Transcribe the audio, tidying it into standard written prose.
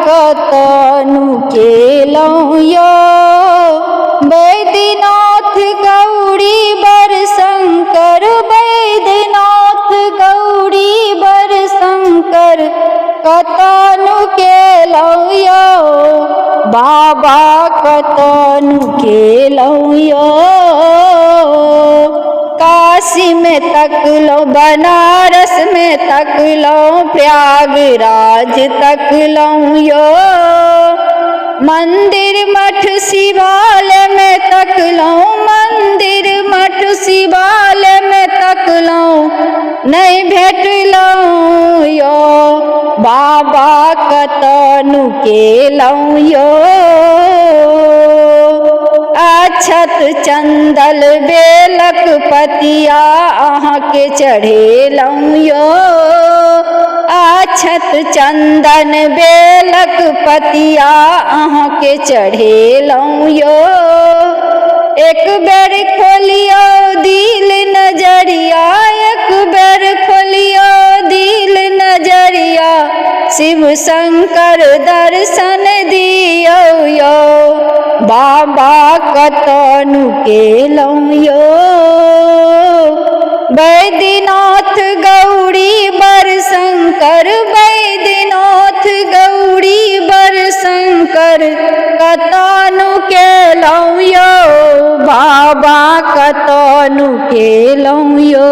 कतनु केलहुँ यो बैद्यनाथ गौरी बर शंकर बैद्यनाथ गौरी बर शंकर कतनु केलहुँ यो बाबा कतनु केलहुँ यो। काशी में तकलहुँ बनारस में तकलहुँ प्रयागराज तकलहुँ यो मंदिर मठ शिवालय में तकलहुँ मंदिर मठ शिवालय में तकलहुँ नहीं भेटलहुँ यो बाबा कतनु केलहुँ यो। अक्षत चंदल बेलक पतिया अहाँके चढ़ेलहुँ यो अक्षत चंदन बेलक पतिया अहाँके चढ़ेलहुँ यो। एक बेर खोलियो दिल नजरिया एक बेर खोलियो दिल नजरिया शिव शंकर दर्शन दियो यो बाबा कतनु केलहुँ यो बैद्यनाथ गौरी बर शंकर बैद्यनाथ गौरी बर शंकर कतनु केलहुँ यो बाबा कतनु केलहुँ यो।